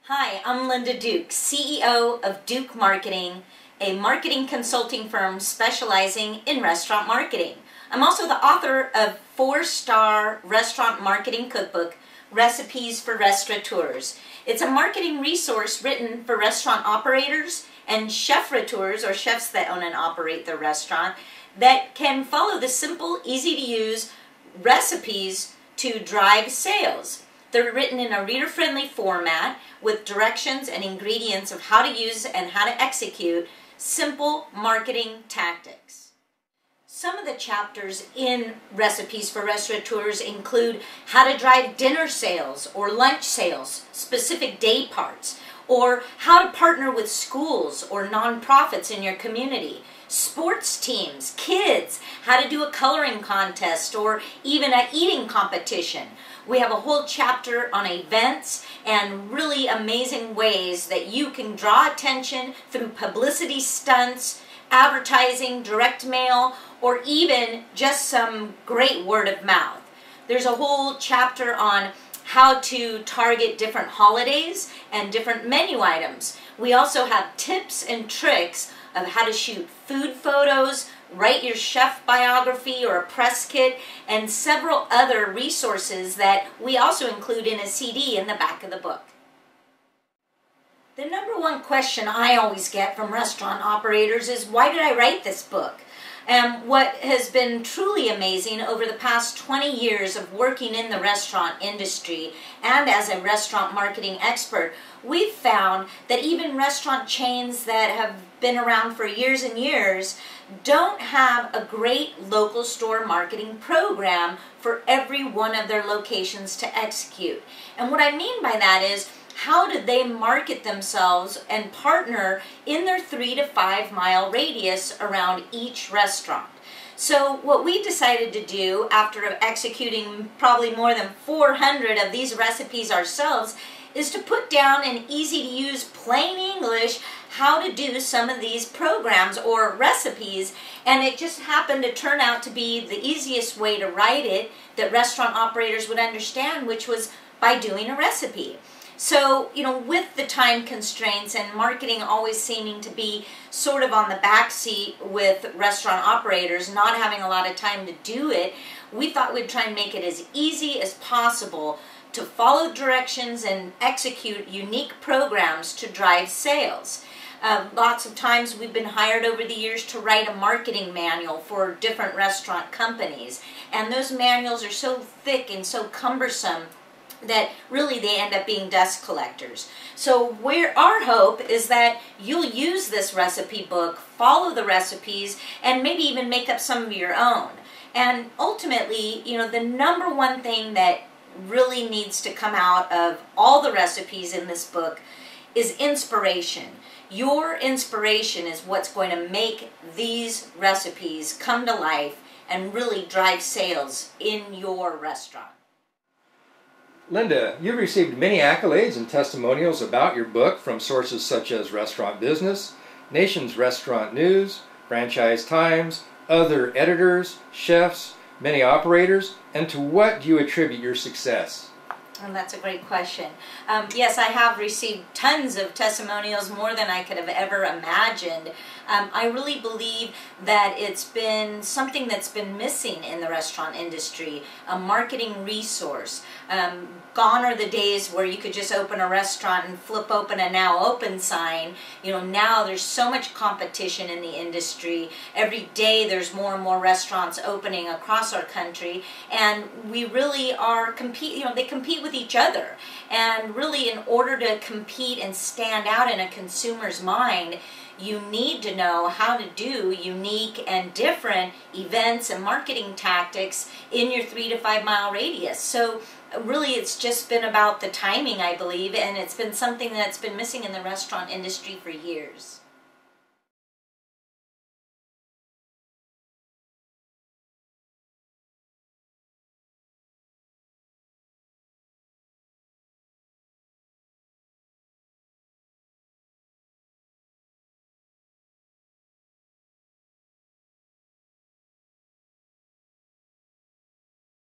Hi, I'm Linda Duke, CEO of Duke Marketing, a marketing consulting firm specializing in restaurant marketing. I'm also the author of 4-star restaurant marketing cookbook, Recipes for Restaurateurs. It's a marketing resource written for restaurant operators and chef-rateurs, or chefs that own and operate their restaurant, that can follow the simple, easy-to-use recipes to drive sales. They're written in a reader-friendly format with directions and ingredients of how to use and how to execute simple marketing tactics. Some of the chapters in Recipes for Restaurateurs include how to drive dinner sales or lunch sales, specific day parts, or how to partner with schools or nonprofits in your community, sports teams, kids, how to do a coloring contest or even an eating competition. We have a whole chapter on events and really amazing ways that you can draw attention through publicity stunts, advertising, direct mail, or even just some great word of mouth. There's a whole chapter on how to target different holidays and different menu items. We also have tips and tricks of how to shoot food photos, write your chef biography or a press kit, and several other resources that we also include in a CD in the back of the book. The number one question I always get from restaurant operators is, why did I write this book? And what has been truly amazing over the past 20 years of working in the restaurant industry and as a restaurant marketing expert, we've found that even restaurant chains that have been around for years and years don't have a great local store marketing program for every one of their locations to execute. And what I mean by that is, how do they market themselves and partner in their 3 to 5 mile radius around each restaurant? So what we decided to do after executing probably more than 400 of these recipes ourselves is to put down in easy-to-use plain English how to do some of these programs or recipes, and it just happened to turn out to be the easiest way to write it that restaurant operators would understand, which was by doing a recipe. So, with the time constraints and marketing always seeming to be sort of on the back seat with restaurant operators not having a lot of time to do it, we thought we'd try and make it as easy as possible to follow directions and execute unique programs to drive sales. Lots of times we've been hired over the years to write a marketing manual for different restaurant companies, and those manuals are so thick and so cumbersome that really they end up being dust collectors. So our hope is that you'll use this recipe book, follow the recipes, and maybe even make up some of your own. And ultimately, the number one thing that really needs to come out of all the recipes in this book is inspiration. Your inspiration is what's going to make these recipes come to life and really drive sales in your restaurant. Linda, you've received many accolades and testimonials about your book from sources such as Restaurant Business, Nation's Restaurant News, Franchise Times, other editors, chefs, many operators, and to what do you attribute your success? And that's a great question. Yes, I have received tons of testimonials, more than I could have ever imagined. I really believe that it's been something that's been missing in the restaurant industry, a marketing resource. Gone are the days where you could just open a restaurant and flip open a now open sign. Now there's so much competition in the industry. Every day there's more and more restaurants opening across our country, and we really are they compete with each other. And really, in order to compete and stand out in a consumer's mind, you need to know how to do unique and different events and marketing tactics in your 3 to 5 mile radius. So really, it's just been about the timing, I believe, and it's been something that's been missing in the restaurant industry for years.